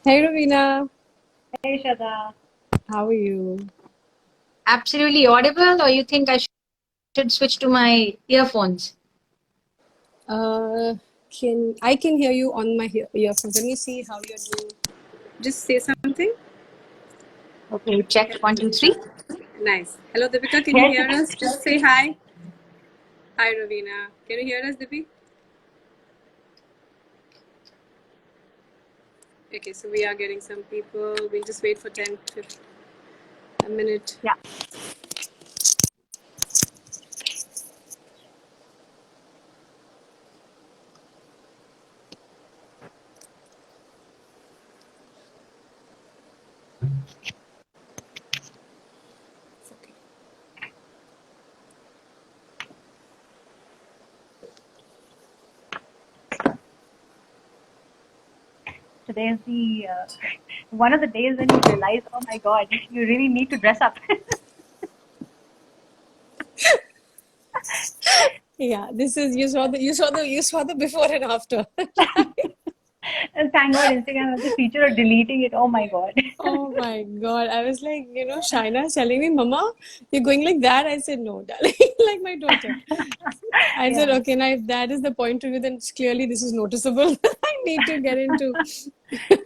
Hey Ravina, Hey Shada. how are you? Absolutely audible, or you think I should switch to my earphones? Uh, can I can hear you on my earphones. Let me see how you're doing. Just say something. Okay, check one, two, three. Nice. Hello Deepika, can you Yes. hear us? Just say hi. Hi Ravina. Can you hear us, Deepi? Okay, so we are getting some people. We'll just wait for 10, 15, a minute. Yeah. Okay. Today is the one of the days when you realize, oh my God, you really need to dress up. Yeah, this is you saw the before and after. And thank God Instagram has the feature of deleting it. Oh my God. Oh my God. I was like, Shaina's telling me, Mama, you're going like that. I said, no, darling, like my daughter. I said, Yeah. okay, now if that is the point to you, then clearly this is noticeable. I need to get into Yeah.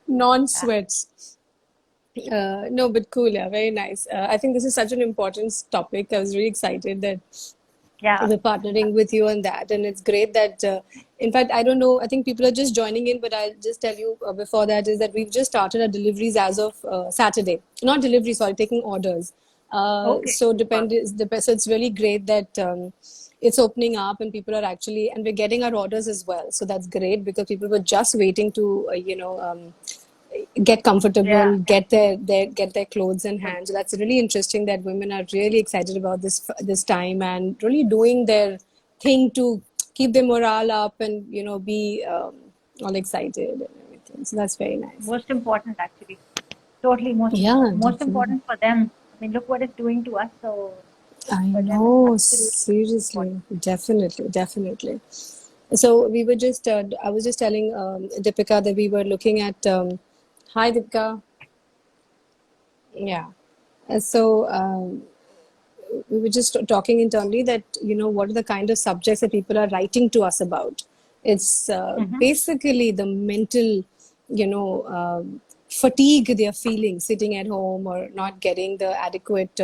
non-sweats. No, but cool, yeah, very nice. I think this is such an important topic. I was really excited that Yeah. we're partnering with you on that, and it's great that. In fact, I don't know. I think people are just joining in, but I'll just tell you before that is that we've just started our deliveries as of Saturday. Not delivery, sorry, taking orders. Okay. So Super. so it's really great that it's opening up and people are actually and we're getting our orders as well. So that's great because people were just waiting to get Yeah. comfortable, Yeah. get their clothes in hand. So that's really interesting that women are really excited about this time and really doing their thing to keep their morale up and be all excited and everything. So that's very nice. Most important, actually. Totally most Yeah, important. Most definitely. important for them. I mean, look what it's doing to us. So I for them, it's know, absolutely important. seriously, definitely, definitely. So we were just, I was just telling Deepika that we were looking at. Hi, Deepika. Yeah. So we were just talking internally that what are the kind of subjects that people are writing to us about. It's Mm-hmm. basically the mental fatigue they're feeling sitting at home or not getting the adequate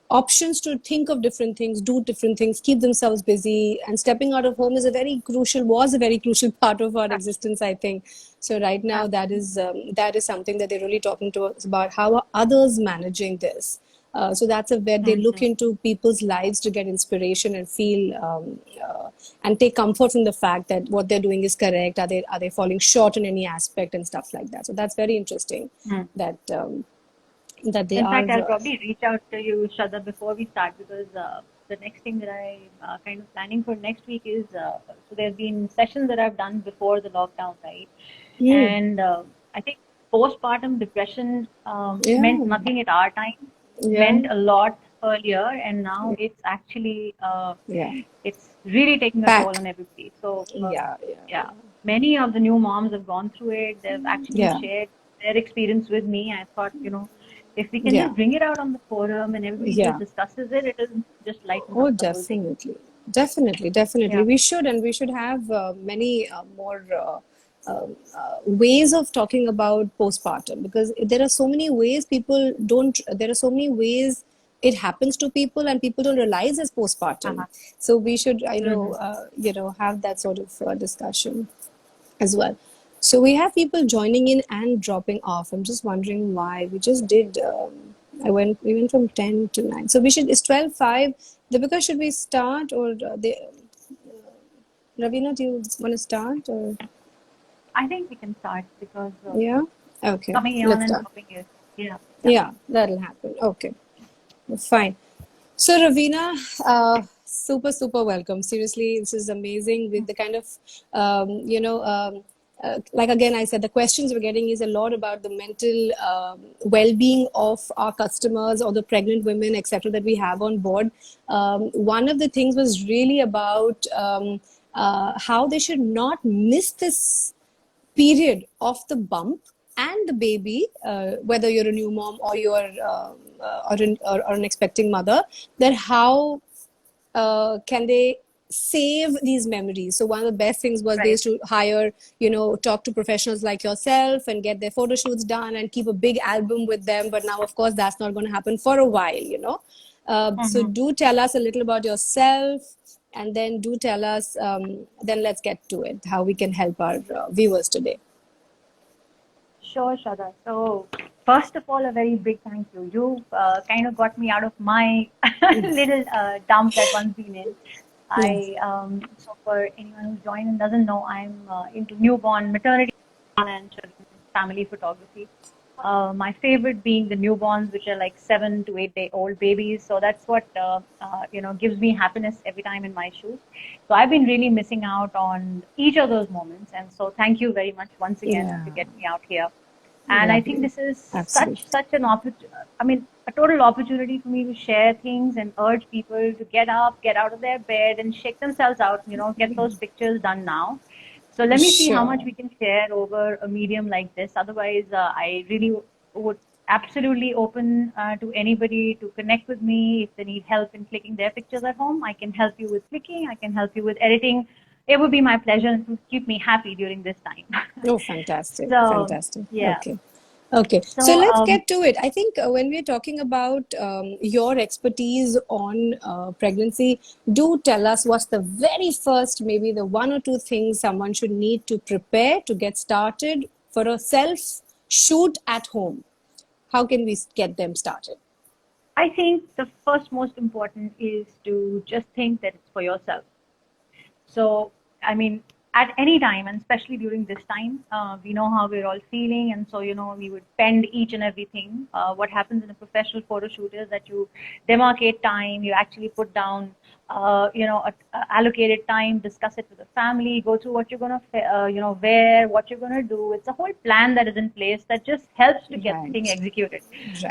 options to think of different things, do different things, keep themselves busy. And stepping out of home is a very crucial was a very crucial part of our existence, I think. So right now that is something that they're really talking to us about. How are others managing this? So that's a where they look Mm-hmm. into people's lives to get inspiration and feel and take comfort from the fact that what they're doing is correct. Are they falling short in any aspect and stuff like that? So that's very interesting that that they In are. fact, I'll probably reach out to you, Shraddha, before we start because the next thing that I kind of planning for next week is so there's been sessions that I've done before the lockdown, right? Hmm, And I think postpartum depression meant yeah, nothing at our time, yeah, meant a lot earlier, and now it's actually yeah, it's really taking a toll back, on everybody. So yeah, yeah, yeah, many of the new moms have gone through it. They've actually yeah, shared their experience with me. I thought, if we can yeah, just bring it out on the forum and everybody just yeah. discusses it, it'll just lighten Oh, up the whole thing. definitely. Definitely, definitely. Yeah. We should, and we should have many more ways of talking about postpartum because there are so many ways people don't, there are so many ways it happens to people and people don't realize it's postpartum. Uh-huh. So we should, I know, Mm-hmm. have that sort of discussion as well. So we have people joining in and dropping off. I'm just wondering why. We just did. We went from 10 to 9. So we should. It's 12:05. Deepika, should we start or Ravina? Do you want to start or I think we can start because yeah? Okay, coming on let's and start. dropping is, yeah, yeah. Yeah, that'll happen. Okay, fine. So, Ravina, super, super welcome. Seriously, this is amazing with the kind of, like again, I said, the questions we're getting is a lot about the mental well-being of our customers or the pregnant women, etc., that we have on board. One of the things was really about how they should not miss this period of the bump and the baby, whether you're a new mom or you're or an expecting mother, that how can they save these memories. So one of the best things was they Right. used to hire, talk to professionals like yourself and get their photo shoots done and keep a big album with them. But now, of course, that's not going to happen for a while. So Mm-hmm. do tell us a little about yourself, and then do tell us, then let's get to it, how we can help our viewers today. Sure, Shraddha. So, first of all, a very big thank you. You kind of got me out of my little dump that one's been in. Yes. So for anyone who's joined and doesn't know, I'm into newborn, maternity, and children's family photography. My favorite being the newborns, which are like 7 to 8 day old babies. So that's what gives me happiness every time in my shoots. So I've been really missing out on each of those moments, and so thank you very much once again to Yeah. get me out here. And I think Lovely. this is Absolutely. such an a total opportunity for me to share things and urge people to get up, get out of their bed, and shake themselves out. Get those pictures done now. So let me see how much Sure. we can share over a medium like this. Otherwise, I really would absolutely open to anybody to connect with me if they need help in clicking their pictures at home. I can help you with clicking. I can help you with editing. It would be my pleasure to keep me happy during this time. Oh, fantastic. So Fantastic. yeah. Okay. Okay. So So let's get to it. I think when we're talking about your expertise on pregnancy, do tell us what's the very first, maybe the one or two things someone should need to prepare to get started for a self shoot at home. How can we get them started? I think the first most important is to just think that it's for yourself. So, I mean, at any time, and especially during this time, we know how we're all feeling, and so we would pend each and everything. What happens in a professional photo shoot is that you demarcate time, you actually put down, allocated time, discuss it with the family, go through what you're gonna, wear, what you're gonna do. It's a whole plan that is in place that just helps to get the thing Right. executed.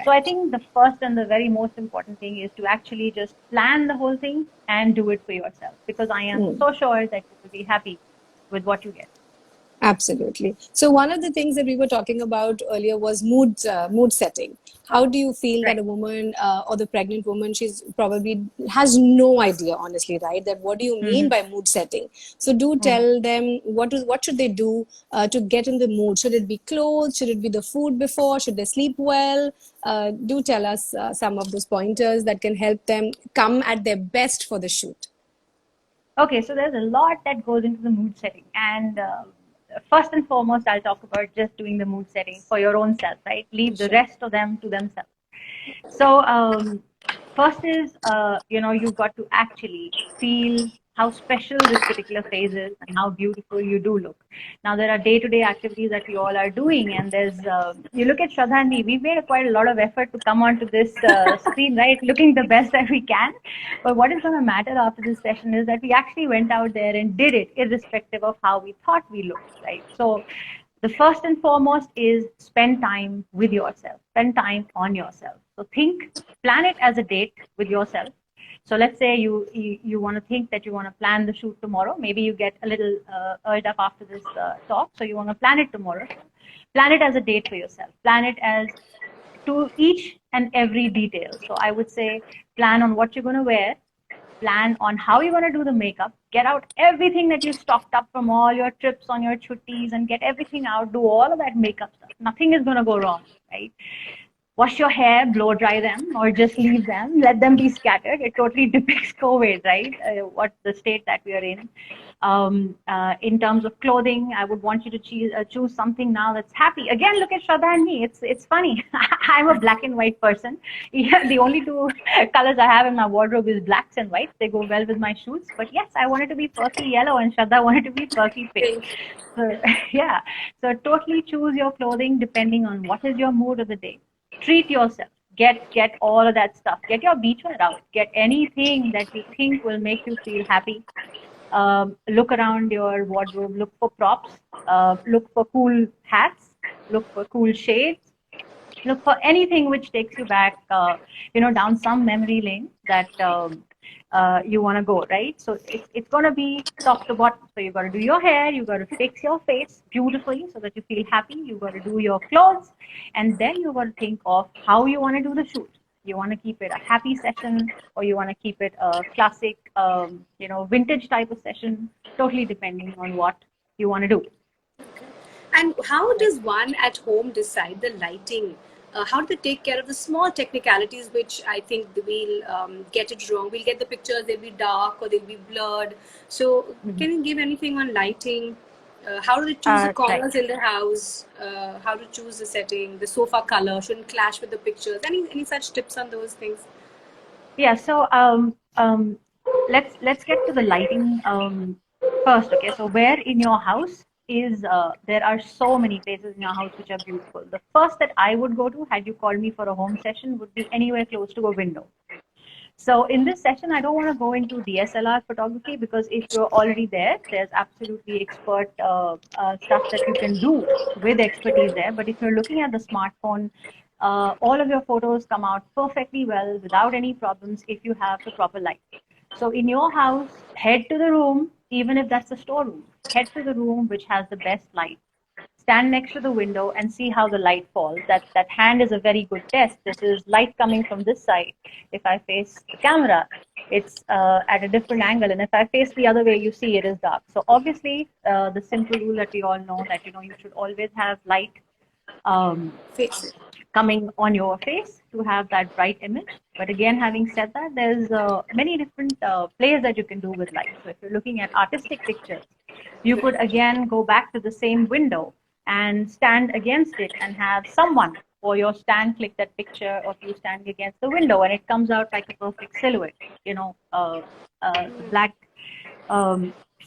So I Right. think the first and the very most important thing is to actually just plan the whole thing and do it for yourself, because I am Mm. so sure that you will be happy with what you get. Absolutely. So one of the things that we were talking about earlier was mood setting. How do you feel that Right. a woman or the pregnant woman, she's probably has no idea, honestly, right? That what do you mean Mm-hmm. by mood setting? So do Mm-hmm. tell them what should they do to get in the mood? Should it be clothes? Should it be the food before? Should they sleep well? Do tell us some of those pointers that can help them come at their best for the shoot. Okay, so there's a lot that goes into the mood setting. And first and foremost, I'll talk about just doing the mood setting for your own self, right? Leave the Sure. rest of them to themselves. So, first is, you've got to actually feel how special this particular phase is and how beautiful you do look. Now, there are day-to-day activities that we all are doing, and you look at Shraddha and me, we've made quite a lot of effort to come onto this screen, right, looking the best that we can. But what is going to matter after this session is that we actually went out there and did it, irrespective of how we thought we looked, right? So, the first and foremost is spend time with yourself, spend time on yourself. So plan it as a date with yourself. So let's say you want to think that you want to plan the shoot tomorrow. Maybe you get a little urged up after this talk, so you want to plan it tomorrow. Plan it as a date for yourself. Plan it as to each and every detail. So I would say plan on what you're going to wear, plan on how you're going to do the makeup, get out everything that you stocked up from all your trips on your chuttis and get everything out, do all of that makeup stuff. Nothing is going to go wrong, right? Wash your hair, blow dry them, or just leave them, let them be scattered. It totally depicts COVID, right? What the state that we are in. In terms of clothing, I would want you to choose something now that's happy. Again, look at Shraddha and me. It's funny. I'm a black and white person. Yeah, the only two colors I have in my wardrobe is blacks and whites. They go well with my shoots. But yes, I wanted to be perky yellow, and Shraddha wanted to be perky pink. So yeah, so totally choose your clothing depending on what is your mood of the day. Treat yourself. Get all of that stuff. Get your beachwear out. Get anything that you think will make you feel happy. Look around your wardrobe. Look for props. Look for cool hats. Look for cool shades. Look for anything which takes you back, down some memory lane that you want to go, right? So it's going to be top to bottom. So you got to do your hair, you got to fix your face beautifully so that you feel happy. You got to do your clothes, and then you got to think of how you want to do the shoot. You want to keep it a happy session, or you want to keep it a classic, vintage type of session. Totally depending on what you want to do. And how does one at home decide the lighting? How do they take care of the small technicalities, which I think we'll get it wrong? We'll get the pictures, they'll be dark or they'll be blurred. So, can you give anything on lighting? How do they choose the Right. corners in the house? How to choose the setting? The sofa color shouldn't clash with the pictures. Any such tips on those things? Yeah. So let's get to the lighting first. Okay. So where in your house is there are so many places in your house which are beautiful. The first that I would go to, had you called me for a home session, would be anywhere close to a window. So in this session, I don't want to go into DSLR photography, because if you're already there, there's absolutely expert stuff that you can do with expertise there. But if you're looking at the smartphone, all of your photos come out perfectly well without any problems if you have the proper light. So in your house, head to the room, even if that's the storeroom, head to the room which has the best light. Stand next to the window and see how the light falls. That hand is a very good test. This is light coming from this side. If I face the camera, it's at a different angle, and if I face the other way, you see it is dark. So obviously, the simple rule that we all know, that you should always have light Fix it. coming on your face to have that bright image. But again, having said that, there's many different plays that you can do with light. So if you're looking at artistic pictures, you could again go back to the same window and stand against it and have someone or your stand click that picture of you standing against the window, and it comes out like a perfect silhouette, the black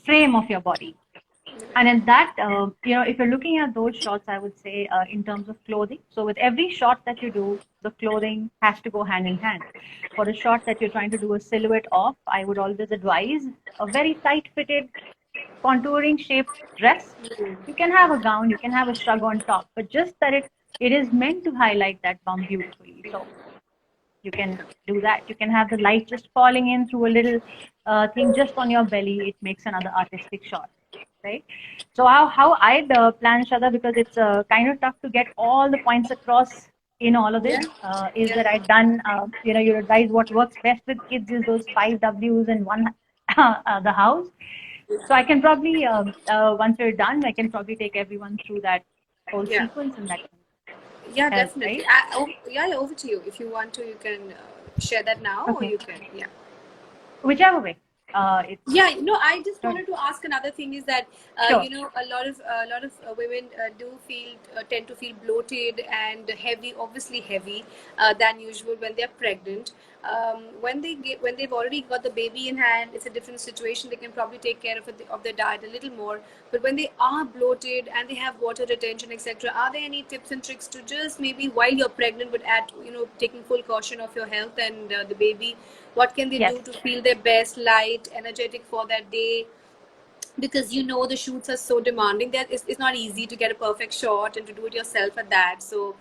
frame of your body. And in that, if you're looking at those shots, I would say in terms of clothing. So with every shot that you do, the clothing has to go hand in hand. For a shot that you're trying to do a silhouette of, I would always advise a very tight-fitted, contouring shaped dress. You can have a gown, you can have a shrug on top, but just that it is meant to highlight that bum beautifully. So you can do that. You can have the light just falling in through a little thing just on your belly. It makes another artistic shot. Right. So how I'd plan, Shraddha, because it's kind of tough to get all the points across in all of this, is that I've done, you advise what works best with kids is those 5 W's and one the house. So I can probably, once we're done, I can probably take everyone through that whole sequence, and that Yeah, help, definitely. right? Over to you. If you want to, you can share that now, or Okay. you can, Whichever way. I just wanted to ask another thing is that Sure. a lot of women tend to feel bloated and heavy, obviously heavy than usual when they're pregnant. When they've already got the baby in hand, it's a different situation. They can probably take care of their diet a little more. But when they are bloated and they have water retention, etc., are there any tips and tricks to just maybe while you're pregnant, but at taking full caution of your health and the baby? What can they Yes. do to feel their best, light, energetic for that day? Because the shoots are so demanding that it's not easy to get a perfect shot and to do it yourself at that. So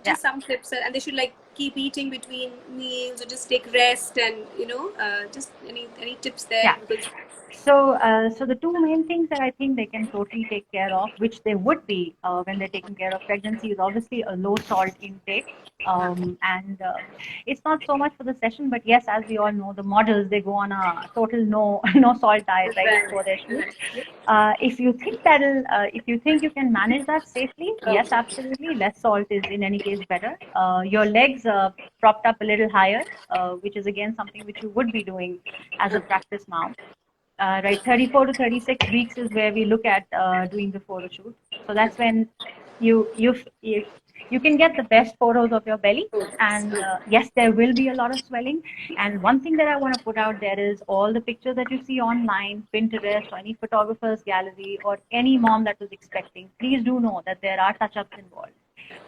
just some tips, and they should keep eating between meals or just take rest, and just any tips there. Yeah. Because So the two main things that I think they can totally take care of, which they would be when they're taking care of pregnancy, is obviously a low salt intake. And it's not so much for the session, but yes, as we all know, the models, they go on a total no salt diet, right, for their shoots. If you think you can manage that safely, yes, absolutely. Less salt is in any case better. Your legs propped up a little higher, which is again something which you would be doing as a practice mom. Right, 34 to 36 weeks is where we look at doing the photo shoot. So that's when you can get the best photos of your belly. And yes, there will be a lot of swelling. And one thing that I want to put out there is all the pictures that you see online, Pinterest, or any photographer's gallery, or any mom that was expecting, please do know that there are touch-ups involved.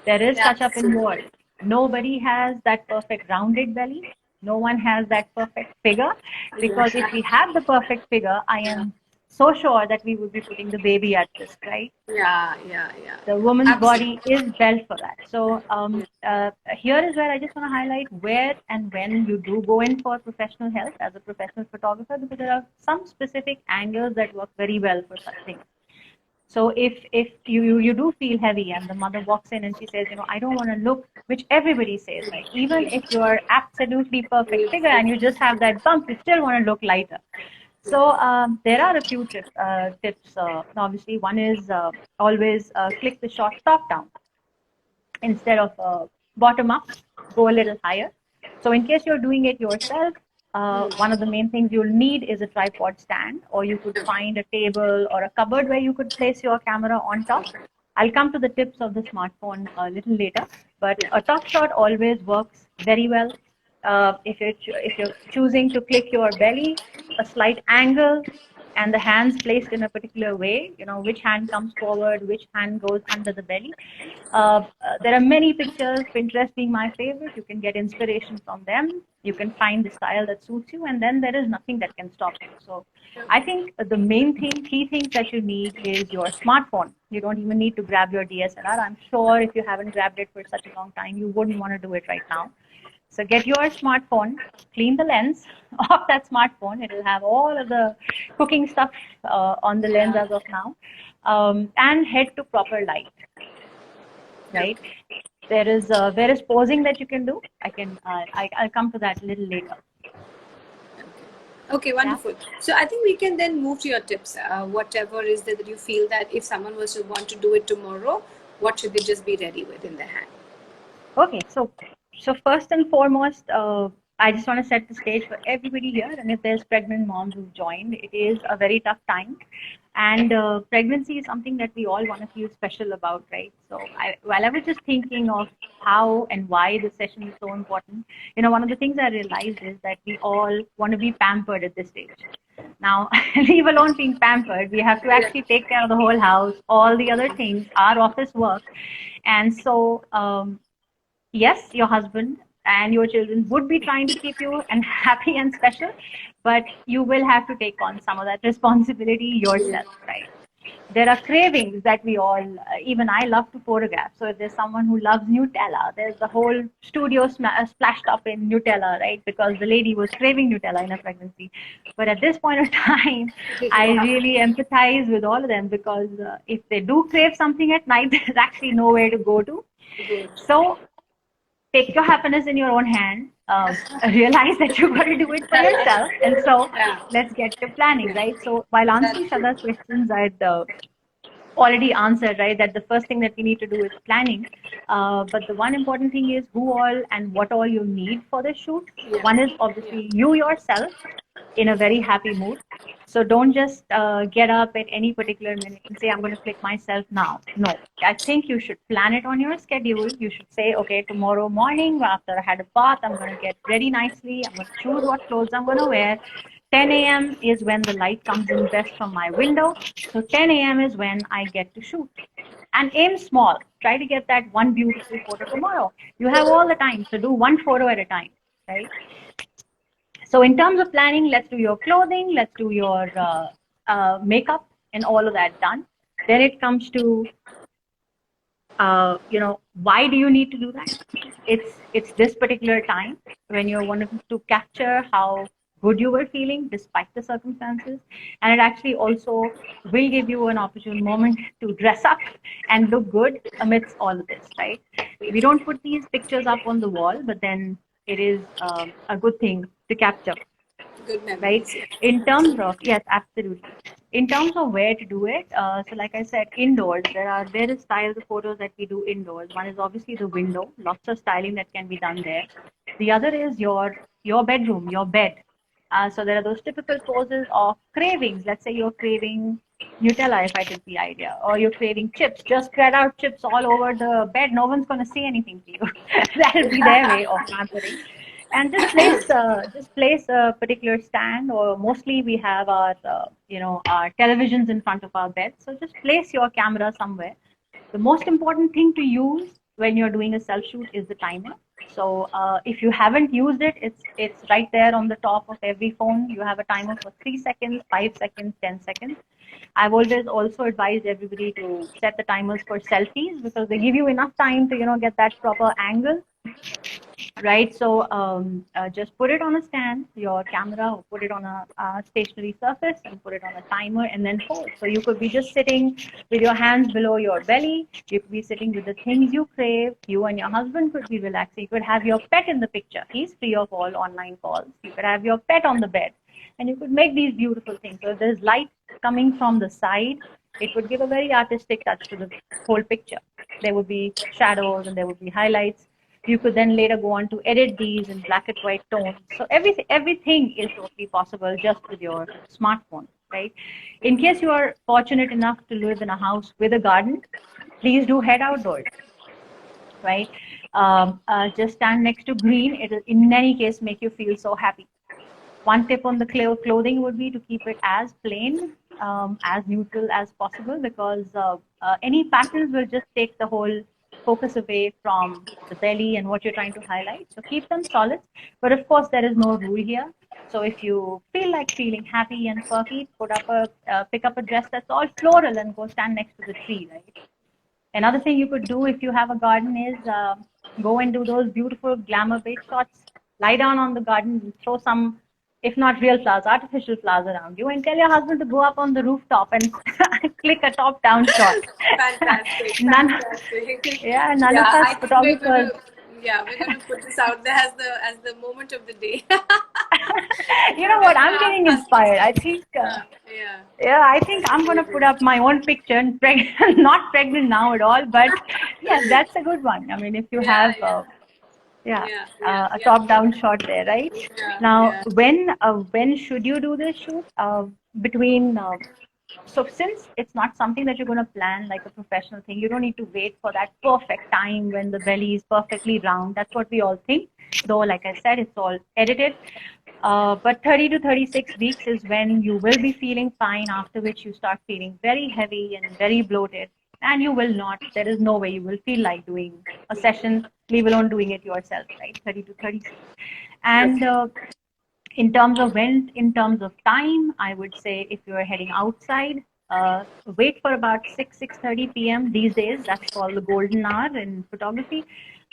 There is touch-up involved. Nobody has that perfect rounded belly. No one has that perfect figure, because if we have the perfect figure, I am so sure that we would be putting the baby at risk, right? Yeah, yeah, yeah. The woman's Absolutely. body is built for that. So here is where I just want to highlight where and when you do go in for professional help as a professional photographer, because there are some specific angles that work very well for such things. So if you do feel heavy and the mother walks in and she says, I don't want to look, which everybody says, right? Even if you're absolutely perfect figure and you just have that bump, you still want to look lighter. So there are a few tips. Obviously, one is always click the shot top down instead of bottom up. Go a little higher. So in case you're doing it yourself, one of the main things you'll need is a tripod stand, or you could find a table or a cupboard where you could place your camera on top. I'll come to the tips of the smartphone a little later, but a top shot always works very well. If you're choosing to click your belly, a slight angle, and the hands placed in a particular way, which hand comes forward, which hand goes under the belly. There are many pictures, Pinterest being my favorite. You can get inspiration from them. You can find the style that suits you, and then there is nothing that can stop you. So I think the main key things that you need is your smartphone. You don't even need to grab your DSLR. I'm sure if you haven't grabbed it for such a long time, you wouldn't want to do it right now. So get your smartphone, clean the lens of that smartphone. It will have all of the cooking stuff on the lens as of now, and head to proper light. Right? There is posing that you can do. I'll come to that a little later. Okay, wonderful. Yeah. So I think we can then move to your tips. Whatever is that you feel that if someone was to want to do it tomorrow, what should they just be ready with in their hand? Okay, so first and foremost, I just want to set the stage for everybody here. And if there's pregnant moms who've joined, it is a very tough time. And pregnancy is something that we all want to feel special about, right? So while I was just thinking of how and why this session is so important, one of the things I realized is that we all want to be pampered at this stage. Now, leave alone being pampered, we have to actually take care of the whole house, all the other things, our office work. And so, yes, your husband and your children would be trying to keep you and happy and special, but you will have to take on some of that responsibility yourself, right? There are cravings that we all, even I love to photograph. So if there's someone who loves Nutella, there's the whole studio splashed up in Nutella, right? Because the lady was craving Nutella in her pregnancy. But at this point of time, I really empathize with all of them, because if they do crave something at night, there's actually nowhere to go to. So take your happiness in your own hand, realize that you've got to do it for yourself. And so let's get to planning, right? So while answering Shada's questions, I'd already answered, right, that the first thing that we need to do is planning. But the one important thing is who all and what all you need for the shoot. One is obviously you yourself in a very happy mood. So don't just get up at any particular minute and say, I'm going to click myself now. No, I think you should plan it on your schedule. You should say, okay, tomorrow morning after I had a bath, I'm going to get ready nicely. I'm going to choose what clothes I'm going to wear. 10 a.m. is when the light comes in best from my window. So 10 a.m. is when I get to shoot. And aim small. Try to get that one beautiful photo tomorrow. You have all the time, so do one photo at a time, right? So in terms of planning, let's do your clothing, let's do your makeup and all of that done. Then it comes to, why do you need to do that? It's this particular time when you're wanting to capture how good you were feeling despite the circumstances. And it actually also will give you an opportune moment to dress up and look good amidst all of this, right? We don't put these pictures up on the wall, but then it is a good thing to capture. Good memories. Right? In terms of, yes, absolutely. In terms of where to do it, so like I said, indoors, there are various styles of photos that we do indoors. One is obviously the window, lots of styling that can be done there. The other is your bedroom, your bed. So there are those typical poses of cravings. Let's say you're craving Nutella, if I took the idea, or you're craving chips. Just spread out chips all over the bed. No one's going to say anything to you. That'll be their way of answering. And just place a particular stand, or mostly we have our our televisions in front of our bed. So just place your camera somewhere. The most important thing to use when you're doing a self shoot is the timer. So if you haven't used it, it's right there on the top of every phone. You have a timer for 3 seconds, 5 seconds, 10 seconds. I've always also advised everybody to set the timers for selfies because they give you enough time to, get that proper angle, right? So just put it on a stand, your camera, or put it on a stationary surface and put it on a timer and then hold. So you could be just sitting with your hands below your belly. You could be sitting with the things you crave. You and your husband could be relaxing. You could have your pet in the picture. He's free of all online calls. You could have your pet on the bed. And you could make these beautiful things. So if there's light coming from the side, it would give a very artistic touch to the whole picture. There would be shadows and there would be highlights. You could then later go on to edit these in black and white tones. So everything is totally possible just with your smartphone, right? In case you are fortunate enough to live in a house with a garden, please do head outdoors, right? Just stand next to green. It will in any case make you feel so happy. One tip on the clothing would be to keep it as plain, as neutral as possible, because any patterns will just take the whole focus away from the belly and what you're trying to highlight. So keep them solid. But of course, there is no rule here. So if you feel like feeling happy and perky, pick up a dress that's all floral and go stand next to the tree, right? Another thing you could do if you have a garden is go and do those beautiful glamour-based shots. Lie down on the garden and throw some, if not real flowers, artificial flowers around you, and tell your husband to go up on the rooftop and click a top-down shot. Fantastic. None Yeah, of us I think photographers. we're gonna put this out there as the moment of the day. You know what? I'm getting inspired. I think. Yeah. I think I'm gonna put up my own picture. And not pregnant now at all, but yeah, that's a good one. I mean, if you have. A top-down shot there, right? Now, when should you do this shoot? So since it's not something that you're going to plan like a professional thing, you don't need to wait for that perfect time when the belly is perfectly round. That's what we all think. Though, like I said, it's all edited. But 30 to 36 weeks is when you will be feeling fine, after which you start feeling very heavy and very bloated. And you will not, there is no way you will feel like doing a session, leave alone doing it yourself, right? 30 to 36. And in terms of time, I would say if you're heading outside, wait for about 6:30 p.m. these days. That's called the golden hour in photography.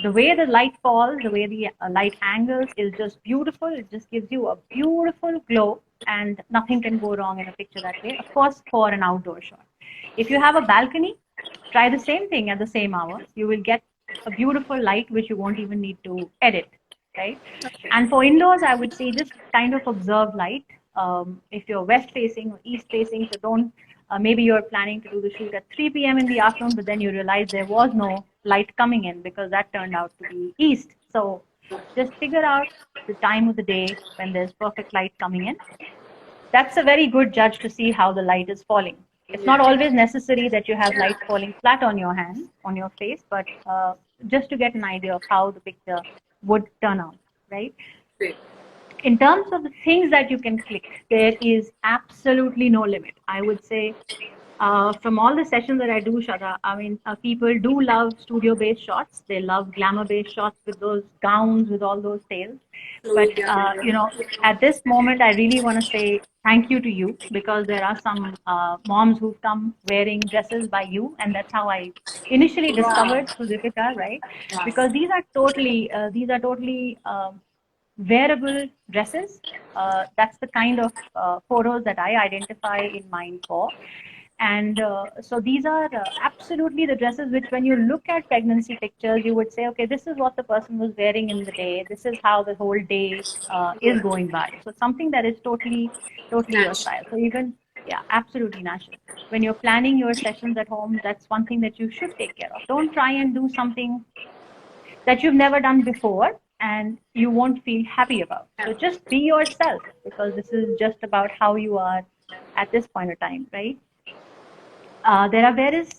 The way the light falls, the way the light angles is just beautiful. It just gives you a beautiful glow, and nothing can go wrong in a picture that way. Of course, for an outdoor shot. If you have a balcony, try the same thing at the same hour. You will get a beautiful light which you won't even need to edit, right? Okay. And for indoors, I would say just kind of observe light. If you're west facing or east facing, so don't, maybe you're planning to do the shoot at 3 p.m. in the afternoon, but then you realize there was no light coming in because that turned out to be east. So just figure out the time of the day when there's perfect light coming in. That's a very good judge to see how the light is falling. It's not always necessary that you have light falling flat on your hand, on your face, but just to get an idea of how the picture would turn out, right? Great. In terms of the things that you can click, there is absolutely no limit. I would say from all the sessions that I do, Shada, I mean, people do love studio-based shots. They love glamour-based shots with those gowns, with all those tails. But, at this moment, I really want to say thank you to you, because there are some moms who've come wearing dresses by you, and that's how I initially discovered Sujipika, right? Because these are totally wearable dresses. That's the kind of photos that I identify in mind for. And so these are absolutely the dresses which, when you look at pregnancy pictures, you would say, okay, this is what the person was wearing in the day. This is how the whole day is going by. So something that is totally your style. So even, absolutely natural. When you're planning your sessions at home, that's one thing that you should take care of. Don't try and do something that you've never done before and you won't feel happy about. So just be yourself, because this is just about how you are at this point of time, right? There are various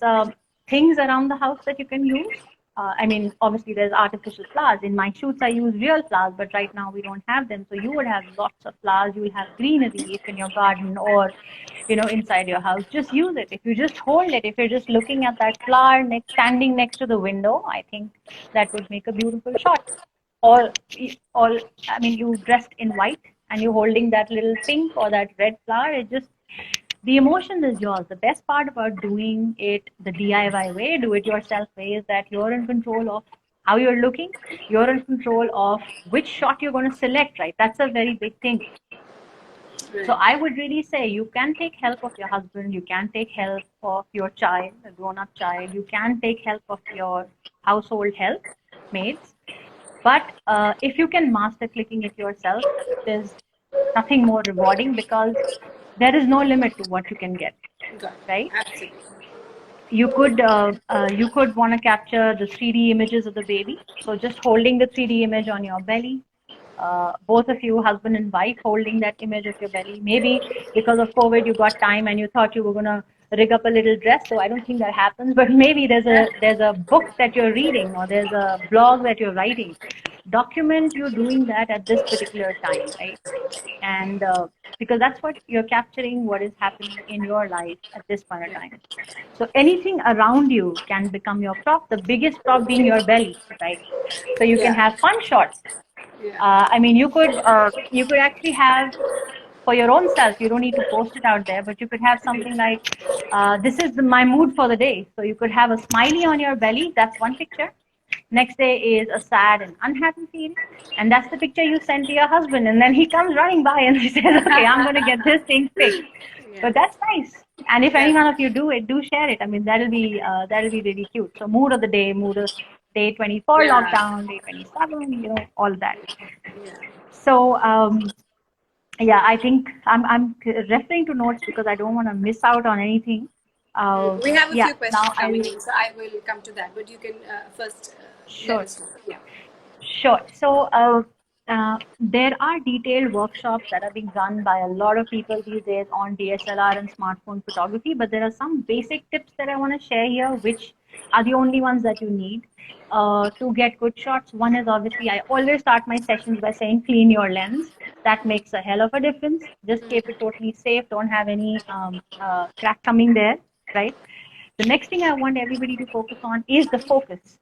things around the house that you can use. I mean, obviously there's artificial flowers. In my shoots, I use real flowers, but right now we don't have them. So you would have lots of flowers. You will have greenery if in your garden or, inside your house. Just use it. If you just hold it, if you're just looking at that flower standing next to the window, I think that would make a beautiful shot. all, I mean, you dressed in white and you're holding that little pink or that red flower. It just, the emotion is yours. The best part about doing it the DIY way, do it yourself way, is that you're in control of how you're looking. You're in control of which shot you're going to select, right? That's a very big thing. So I would really say you can take help of your husband, you can take help of your child, a grown-up child, you can take help of your household help, maids. But if you can master clicking it yourself, there's nothing more rewarding because there is no limit to what you can get, right? Absolutely. You could want to capture the 3D images of the baby. So just holding the 3D image on your belly, both of you, husband and wife, holding that image of your belly. Maybe because of COVID, you got time and you thought you were gonna rig up a little dress. So I don't think that happens. But maybe there's a book that you're reading or there's a blog that you're writing. Document you doing that at this particular time, right? And because that's what you're capturing, what is happening in your life at this point of time. So anything around you can become your prop. The biggest prop being your belly, right? So you can have fun shots. I mean, you could actually have for your own self. You don't need to post it out there, but you could have something like, "This is my mood for the day." So you could have a smiley on your belly. That's one picture. Next day is a sad and unhappy feeling, and that's the picture you send to your husband, and then he comes running by and he says, "Okay, I'm going to get this thing fixed." But that's nice. And if any one of you do it, do share it. I mean, that'll be really cute. So mood of the day, mood of day 24 lockdown, day 27, you know, all that. So yeah, I think I'm referring to notes because I don't want to miss out on anything. We have a few questions now coming in, so I will come to that. But you can first Sure. let us know. Yeah. Sure. So there are detailed workshops that are being run by a lot of people these days on DSLR and smartphone photography, but there are some basic tips that I want to share here, which are the only ones that you need to get good shots. One is obviously, I always start my sessions by saying clean your lens. That makes a hell of a difference. Just keep it totally safe. Don't have any crack coming there, right? The next thing I want everybody to focus on is the focus.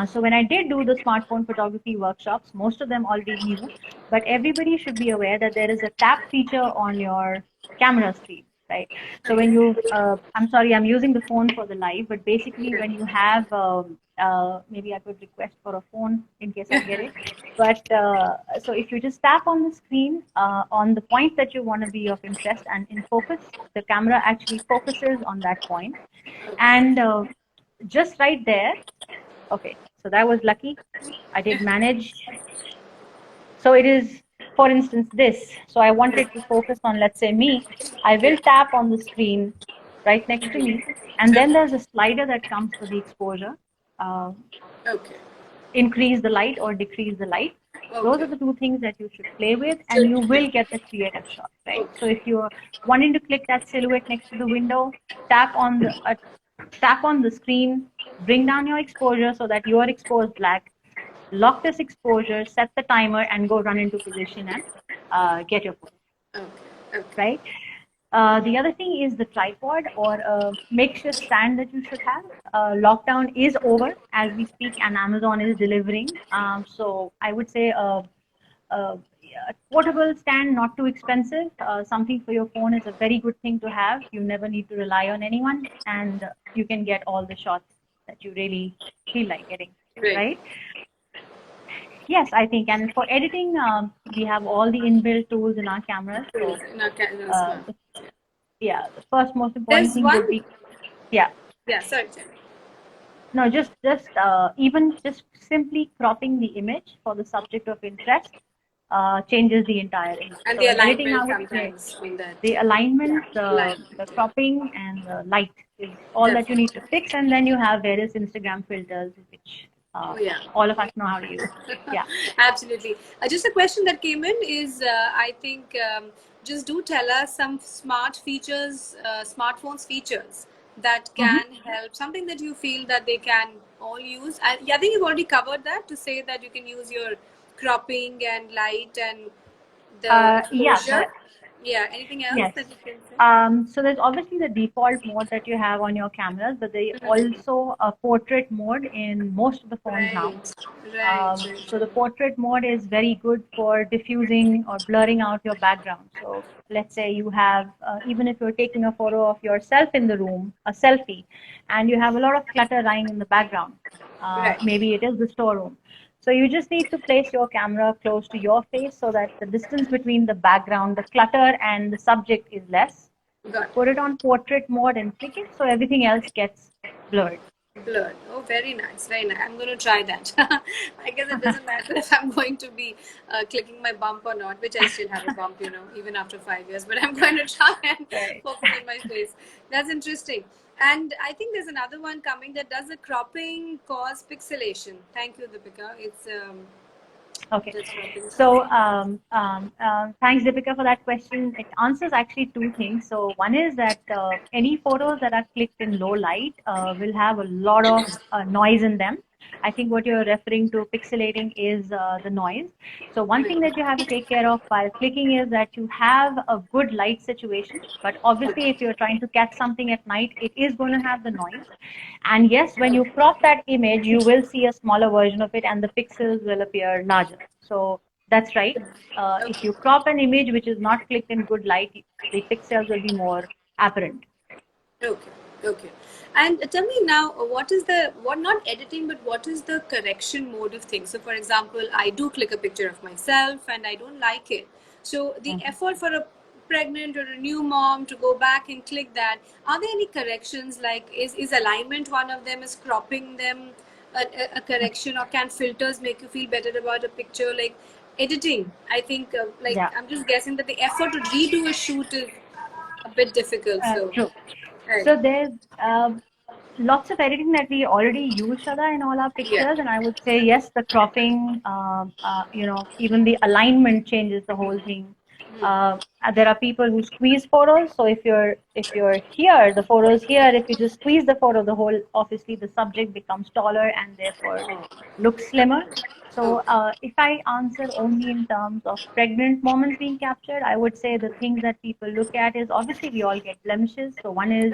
So when I did do the smartphone photography workshops, most of them already knew, but everybody should be aware that there is a tap feature on your camera screen, right? So when you, I'm sorry, I'm using the phone for the live, but basically when you have, maybe I could request for a phone in case I get it. But so if you just tap on the screen on the point that you want to be of interest and in focus, the camera actually focuses on that point. And just right there, okay, so that was lucky. I did manage. So it is, for instance, this. So I wanted to focus on, let's say, me. I will tap on the screen right next to me. And then there's a slider that comes for the exposure. Increase the light or decrease the light. Those are the two things that you should play with, and you will get the creative shot, right? So if you're wanting to click that silhouette next to the window, tap on the screen, bring down your exposure so that you are exposed black, lock this exposure, set the timer, and go run into position and get your photo. Right? The other thing is the tripod or makeshift stand that you should have. Lockdown is over as we speak, and Amazon is delivering. So I would say a portable stand, not too expensive. Something for your phone is a very good thing to have. You never need to rely on anyone, and you can get all the shots that you really feel like getting, right? Yes, I think. And for editing, we have all the inbuilt tools in our cameras. So, yeah, the first most important thing would be, yeah. Yeah, sorry. No, just even just simply cropping the image for the subject of interest changes the entire image. And so the alignment sometimes. The alignment, the cropping, and the light is all that you need to fix. And then you have various Instagram filters, which all of us know how to use. Yeah, absolutely. Just a question that came in is, I think, just do tell us some smartphones features that can help, something that you feel that they can all use. I think you've already covered that, to say that you can use your cropping and light and the exposure. Yeah. Anything else Yes. that you can say? So there's obviously the default mode that you have on your cameras, but there's also a portrait mode in most of the phones now. Right. So the portrait mode is very good for diffusing or blurring out your background. So let's say you have, even if you're taking a photo of yourself in the room, a selfie, and you have a lot of clutter lying in the background. Right. Maybe it is the storeroom. So you just need to place your camera close to your face so that the distance between the background, the clutter, and the subject is less. Got Put it. it on portrait mode and click it so everything else gets blurred. Blurred. Oh, very nice. Very nice. I'm going to try that. I guess it doesn't matter if I'm going to be clicking my bump or not, which I still have a bump, even after 5 years. But I'm going to try and Right. focus on my face. That's interesting. And I think there's another one coming that does the cropping cause pixelation. Thank you, Deepika. It's Okay. just cropping. So thanks, Deepika, for that question. It answers actually two things. So one is that any photos that are clicked in low light will have a lot of noise in them. I think what you're referring to pixelating is the noise. So one thing that you have to take care of while clicking is that you have a good light situation. But obviously, if you're trying to catch something at night, it is going to have the noise. And yes, when you crop that image, you will see a smaller version of it and the pixels will appear larger. So that's right. If you crop an image which is not clicked in good light, the pixels will be more apparent. Okay, okay. And tell me now, what is what not editing, but what is the correction mode of things? So, for example, I do click a picture of myself and I don't like it. So, the effort for a pregnant or a new mom to go back and click that, are there any corrections? Like, is alignment one of them? Is cropping them a correction? Or can filters make you feel better about a picture? Like, editing, I think, Yeah, I'm just guessing that the effort to redo a shoot is a bit difficult. So, true. right. So there's lots of editing that we already use, Shada, in all our Yeah. pictures, and I would say yes, the cropping, even the alignment changes the whole thing. There are people who squeeze photos, so if you're here, the photo is here. If you just squeeze the photo, the whole obviously the subject becomes taller and therefore looks slimmer. So Okay. if I answer only in terms of pregnant moments being captured, I would say the things that people look at is obviously we all get blemishes. So one is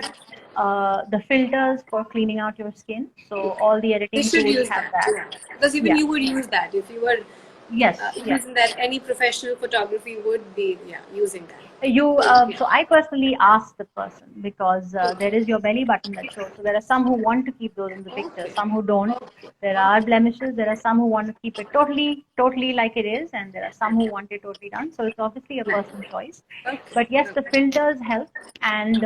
the filters for cleaning out your skin. So Okay. all the They editing should tools use have that. that. Yeah. Because even Yeah. you would use that if you were Yes. Yes. using that. Any professional photography would be using that. You Cool. so I personally asked the person because there is your belly button that shows. So there are some who want to keep those in the picture, Okay. some who don't. Okay. There are Okay. blemishes. There are some who want to keep it totally like it is, and there are some who want it totally done. So it's obviously a personal choice. Okay. But yes, the Okay. filters help, and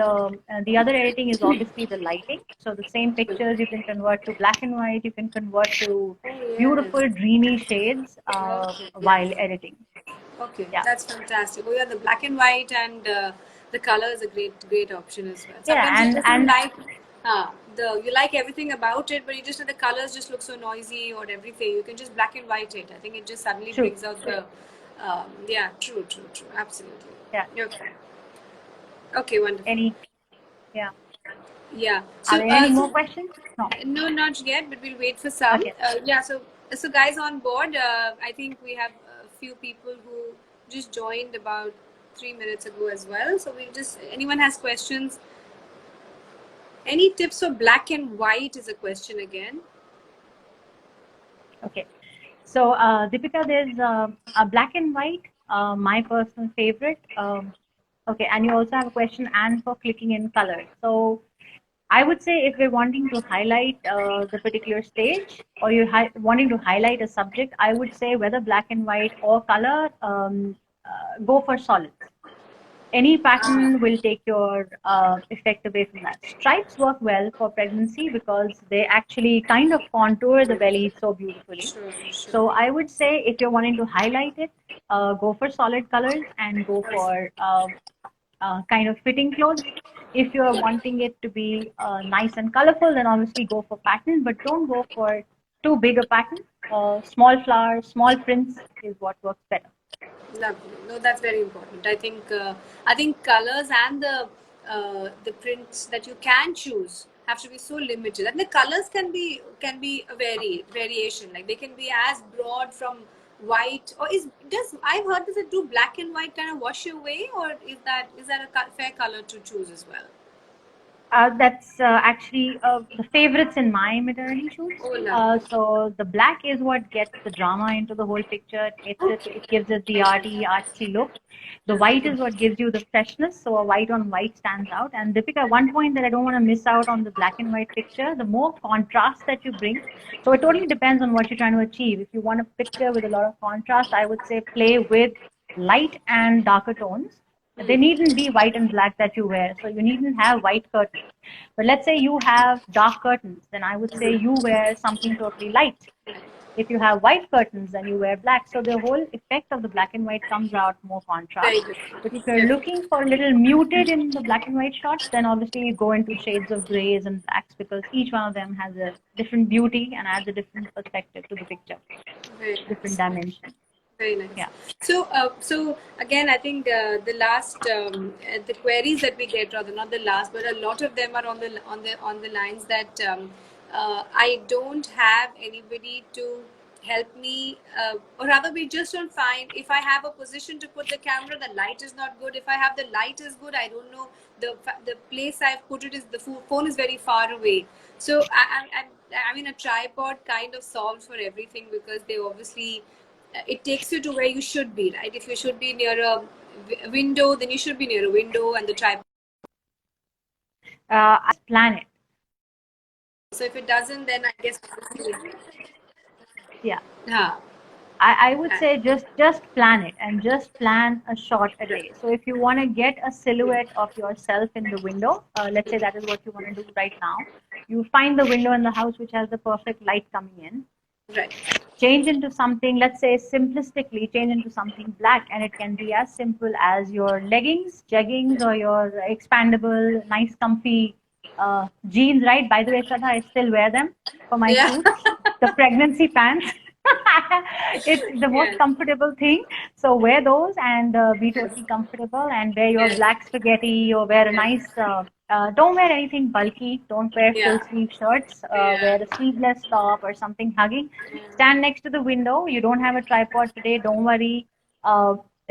the other editing is obviously the lighting. So the same pictures you can convert to black and white. You can convert to Oh yes. beautiful dreamy shades Okay. while Yes. editing. Okay. Yeah. That's fantastic. Oh yeah, the black and white and the color is a great option as well. Yeah, Sometimes you just don't and like you like everything about it, but you just the colors just look so noisy or everything. You can just black and white it. I think it just suddenly true. brings out the yeah, true, absolutely. Yeah. Okay. Okay, wonderful. Any, yeah. Yeah. Are So, there any more questions? No. no, not yet, but we'll wait for some. Okay. Yeah. So guys on board, I think we have a few people who just joined about 3 minutes ago as well. So we just anyone has questions. Any tips for black and white is a question again. Okay. So, Deepika, there's a black and white, my personal favorite. Okay, and you also have a question and for clicking in color. So, I would say if we're wanting to highlight the particular stage or you're wanting to highlight a subject, I would say whether black and white or color, go for solids. Any pattern will take your effect away from that. Stripes work well for pregnancy because they actually kind of contour the belly so beautifully. Sure. So I would say if you're wanting to highlight it, go for solid colors and go for kind of fitting clothes. If you're wanting it to be nice and colorful, then obviously go for pattern, but don't go for too big a pattern. Small flowers, small prints is what works better. Lovely. No, that's very important. I think colors and the prints that you can choose have to be so limited, and the colors can be a variation. Like they can be as broad from white, or I've heard, does it do black and white kind of wash away, or is that a fair color to choose as well? That's actually the favorites in my maternity shoots. Oh, lovely. So the black is what gets the drama into the whole picture. It gives it the artsy look. The white is what gives you the freshness. So a white on white stands out. And Deepika, one point that I don't want to miss out on the black and white picture, the more contrast that you bring. So it totally depends on what you're trying to achieve. If you want a picture with a lot of contrast, I would say play with light and darker tones. They needn't be white and black that you wear. So you needn't have white curtains. But let's say you have dark curtains, then I would say you wear something totally light. If you have white curtains, then you wear black. So the whole effect of the black and white comes out more contrast. But if you're looking for a little muted in the black and white shots, then obviously you go into shades of grays and blacks, because each one of them has a different beauty and adds a different perspective to the picture, different dimension. Very nice. Yeah. So again, I think the last the queries that we get, rather not the last, but a lot of them are on the lines that I don't have anybody to help me, or rather, we just don't find, if I have a position to put the camera, the light is not good. If I have the light is good, I don't know the place I've put it is, the phone is very far away. So I mean, a tripod kind of solves for everything, because they obviously, it takes you to where you should be, right? If you should be near a window, then you should be near a window, and the tripod. I plan it. So if it doesn't, then I guess. Yeah. Yeah. I would say just plan it, and just plan a shot a day. So if you want to get a silhouette of yourself in the window, let's say that is what you want to do right now, you find the window in the house which has the perfect light coming in. Right. Change into something, let's say simplistically, change into something black, and it can be as simple as your leggings, jeggings, or your expandable, nice, comfy jeans, right? By the way, Shraddha, I still wear them for my shoots. The pregnancy pants. It's the most comfortable thing. So wear those and be totally comfortable, and wear your black spaghetti, or wear a nice, don't wear anything bulky. Don't wear full sleeve shirts. Wear a sleeveless top or something hugging. Stand next to the window. You don't have a tripod today, don't worry.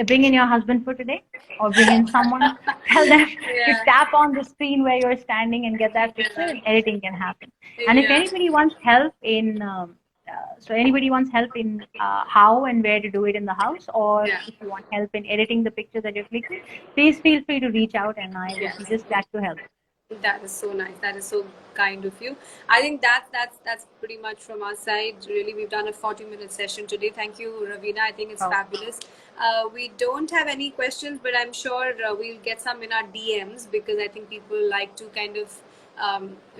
Bring in your husband for today, or bring in someone. Tell them to tap on the screen where you're standing and get that picture, and editing can happen. And if anybody wants help in how and where to do it in the house, or if you want help in editing the picture that you're clicking, please feel free to reach out, and I will be just glad to help. That is so nice. That is so kind of you. I think that's pretty much from our side. Really, we've done a 40-minute session today. Thank you, Raveena. I think it's fabulous. We don't have any questions, but I'm sure we'll get some in our DMs, because I think people like to kind of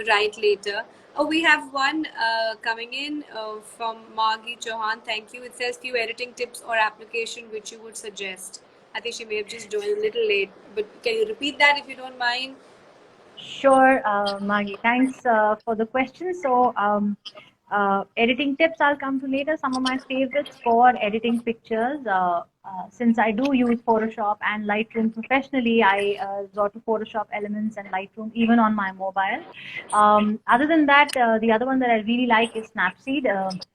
write later. Oh, we have one coming in from Margie Chauhan. Thank you. It says, few editing tips or application which you would suggest. I think she may have just joined a little late, but can you repeat that if you don't mind? Sure, Maggie. Thanks for the question. So, editing tips I'll come to later. Some of my favorites for editing pictures. Since I do use Photoshop and Lightroom professionally, I resort to Photoshop Elements and Lightroom even on my mobile. Other than that, the other one that I really like is Snapseed.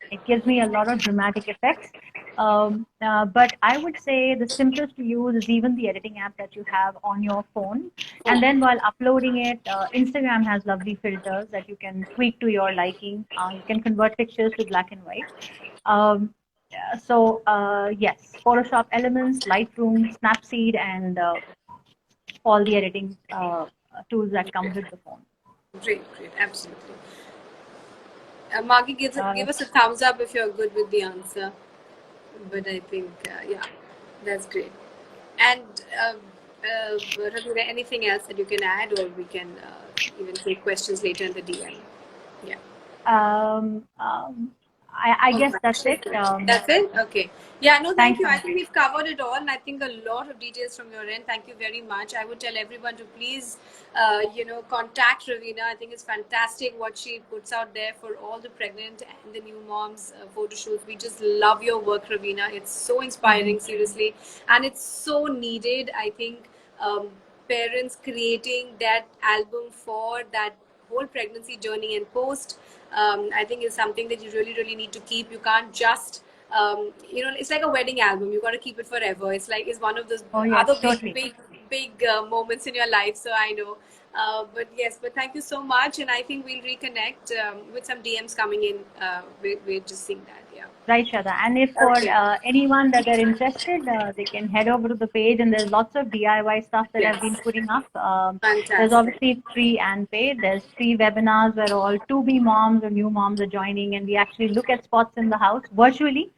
It gives me a lot of dramatic effects. But I would say the simplest to use is even the editing app that you have on your phone. And then while uploading it, Instagram has lovely filters that you can tweak to your liking. You can convert pictures to black and white. Yes, Photoshop Elements, Lightroom, Snapseed, and all the editing tools that come with the phone. Great, absolutely. Margie, give us a thumbs up if you're good with the answer. But I think, that's great. And Raveena, anything else that you can add, or we can even take questions later in the DM? I guess that's it. That's it? Okay. Yeah, no, thank you. I think we've covered it all, and I think a lot of details from your end. Thank you very much. I would tell everyone to please, contact Raveena. I think it's fantastic what she puts out there for all the pregnant and the new moms photo shoots. We just love your work, Raveena. It's so inspiring, seriously, and it's so needed. I think parents creating that album for that whole pregnancy journey and post, I think is something that you really need to keep. You can't just it's like a wedding album. You got to keep it forever. It's one of those Oh yes, other totally. big moments in your life. So I know. But thank you so much, and I think we'll reconnect with some DMs coming in. We're just seeing that, yeah. Right, Shraddha. And if for Okay. anyone that are interested, they can head over to the page, and there's lots of DIY stuff that I've been Yes. putting up. There's Fantastic. obviously free and paid. There's free webinars where all to-be moms or new moms are joining, and we actually look at spots in the house virtually.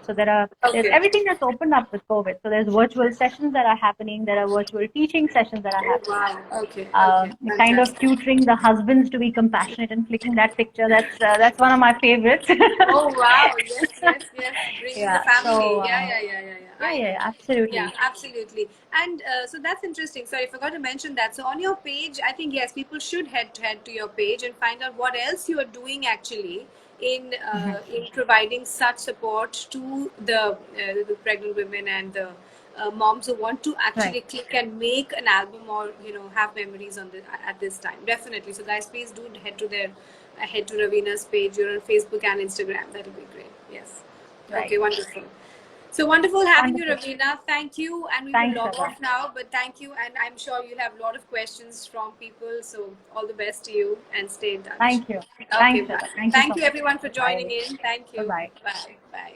So there's Okay. everything that's opened up with COVID. So there's virtual sessions that are happening. There are virtual teaching sessions that are Oh, happening. wow. Okay. Okay. Kind of Fantastic. tutoring the husbands to be compassionate and clicking that picture. That's one of my favorites. Oh, wow. Yes, yes, yes. Bringing the Yeah. family. So Yeah. yeah, I know. yeah, Yeah, absolutely. absolutely. And so that's interesting. Sorry, I forgot to mention that. So on your page, I think, yes, people should head to your page and find out what else you are doing actually in providing such support to the pregnant women and the moms who want to Right. actually click and make an album or have memories at this time. Definitely. So guys, please do head to Ravina's page. You're on Facebook and Instagram. That would be great. Yes. Right. Okay, wonderful. So wonderful having you, Wonderful. Ravina. Thank you. And we will Thanks, log Shraddha. off now, but thank you. And I'm sure you'll have a lot of questions from people. So all the best to you and stay in touch. Thank you. Okay, Thanks, bye. Shraddha. Thank you so Thank you much. everyone for Bye. joining in. Thank Bye you. bye. Bye. Bye.